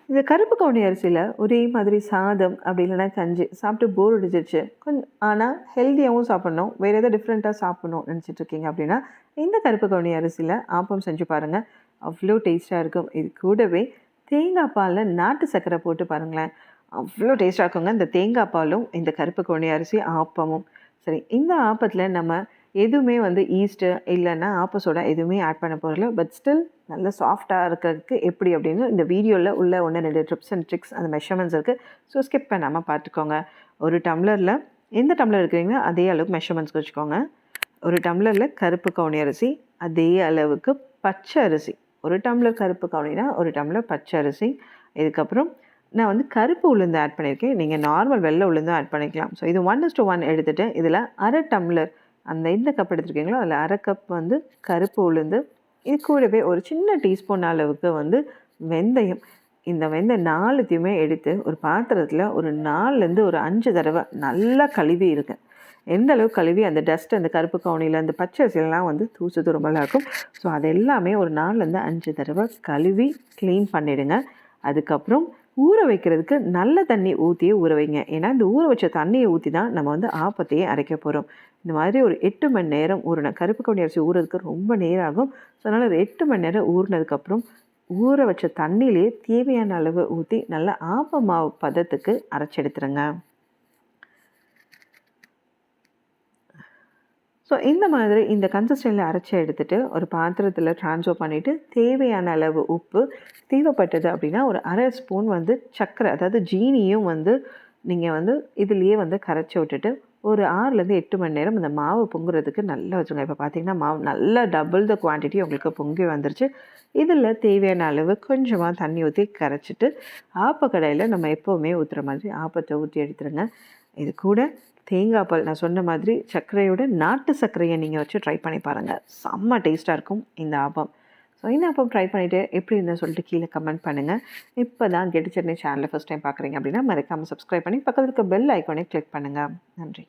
இந்த கருப்பு கவுனி அரிசியில் ஒரே மாதிரி சாதம் அப்படி இல்லைன்னா கஞ்சி சாப்பிட்டு போர் அடிச்சிருச்சு ஆனால் ஹெல்த்தியாகவும் சாப்பிட்ணும், வேறு எதாவது டிஃப்ரெண்ட்டாக சாப்பிட்ணும் நினச்சிட்ருக்கீங்க அப்படின்னா இந்த கருப்பு கவுனி அரிசியில் ஆப்பம் செஞ்சு பாருங்கள். அவ்வளோ டேஸ்ட்டாக இருக்கும். இது கூடவே தேங்காய் பாலில் நாட்டு சர்க்கரை போட்டு பாருங்களேன், அவ்வளோ டேஸ்ட்டாக இருக்குங்க இந்த தேங்காய் பாலும் இந்த கருப்பு கவுனி அரிசி ஆப்பமும். சரி, இந்த ஆப்பத்தில் நம்ம எதுவுமே ஈஸ்ட்டு இல்லைன்னா ஆப்ப எதுவுமே ஆட் பண்ண போகிறல. பட் ஸ்டில் நல்ல சாஃப்டாக இருக்கிறதுக்கு எப்படி அப்படின்னு இந்த வீடியோவில் உள்ள 1-2 டிப்ஸ் அண்ட் ட்ரிக்ஸ் அந்த மெஷர்மெண்ட்ஸ் இருக்குது. ஸோ ஸ்கிப் பண்ணாமல் பார்த்துக்கோங்க. ஒரு டம்ளரில் எந்த டம்ளர் இருக்கிறீங்களோ அதே அளவுக்கு மெஷர்மெண்ட்ஸ் வச்சுக்கோங்க. ஒரு டம்ளரில் கருப்பு கவுனி அரிசி, அதே அளவுக்கு பச்சை அரிசி. ஒரு டம்ளர் கருப்பு கவுனினா ஒரு டம்ளர் பச்சை அரிசி. இதுக்கப்புறம் நான் கருப்பு உளுந்து ஆட் பண்ணியிருக்கேன். நீங்கள் நார்மல் வெள்ளை உளுந்தும் ஆட் பண்ணிக்கலாம். ஸோ இது 1:1 எடுத்துகிட்டு இதில் அரை டம்ளர் இந்த கப் எடுத்துருக்கீங்களோ அதில் அரை கப் கருப்பு உளுந்து, இது கூடவே ஒரு சின்ன டீஸ்பூன் அளவுக்கு வெந்தயம். இந்த வெந்தயம் 4த்தையுமே எடுத்து ஒரு பாத்திரத்தில் ஒரு 4லேருந்து ஒரு 5 தடவை நல்லா கழுவி இருக்கு. எந்த அளவுக்கு கழுவி அந்த டஸ்ட் அந்த கருப்பு கவுனியில் அந்த பச்சை அரிசியெல்லாம் தூசு துரும்பலாக இருக்கும். ஸோ அது எல்லாமே ஒரு 4லேருந்து 5 தடவை கழுவி க்ளீன் பண்ணிவிடுங்க. அதுக்கப்புறம் ஊற வைக்கிறதுக்கு நல்ல தண்ணி ஊற்றியே ஊற வைங்க. ஏன்னா இந்த ஊற வச்ச தண்ணியை ஊற்றி தான் நம்ம ஆப்பத்தையே அரைக்க போகிறோம். இந்த மாதிரி ஒரு 8 மணி நேரம் ஊறின கருப்பு கவுனி அரிசி ஊறுறதுக்கு ரொம்ப நேரம் ஆகும். ஸோ அதனால் ஒரு 8 மணி நேரம் ஊறினதுக்கப்புறம் ஊற வச்ச தண்ணியிலே தேவையான அளவு ஊற்றி நல்லா ஆப்ப மாவு பதத்துக்கு அரைச்சி எடுத்துருங்க. ஸோ இந்த மாதிரி இந்த கன்சிஸ்டன்சியில் அரைச்சி எடுத்துகிட்டு ஒரு பாத்திரத்தில் ட்ரான்ஸ்ஃபர் பண்ணிவிட்டு தேவையான அளவு உப்பு, தேவைப்பட்டது அப்படின்னா ஒரு அரை ஸ்பூன் சர்க்கரை, அதாவது ஜீனியும் நீங்கள் இதுலேயே கரைச்சி விட்டுட்டு ஒரு 6லேருந்து 8 மணி நேரம் இந்த மாவு பொங்குறதுக்கு நல்லா வச்சுங்க. இப்போ பார்த்தீங்கன்னா மாவு நல்லா டபுள் த குவான்டிட்டி உங்களுக்கு பொங்கி வந்துருச்சு. இதில் தேவையான அளவு கொஞ்சமாக தண்ணி ஊற்றி கரைச்சிட்டு ஆப்பக்கடையில் நம்ம எப்போவுமே ஊற்றுற மாதிரி ஆப்பத்தை ஊற்றி எடுத்துருங்க. இது கூட தேங்காய் பால், நான் சொன்ன மாதிரி சர்க்கரையோட நாட்டு சர்க்கரையை நீங்கள் வச்சு ட்ரை பண்ணி பாருங்கள். செம்ம டேஸ்ட்டாக இருக்கும் இந்த ஆப்பம். ஸோ இந்த ஆப்பம் ட்ரை பண்ணிவிட்டு எப்படி இருந்தால் சொல்லிட்டு கீழே கமெண்ட் பண்ணுங்கள். இப்போ தான் கெட்டு சென்னை சேனலை ஃபஸ்ட் டைம் பார்க்குறீங்க அப்படின்னா மறக்காமல் சப்ஸ்கிரைப் பண்ணி பக்கத்தில் இருக்க பெல் ஐக்கானே கிளிக் பண்ணுங்கள். நன்றி.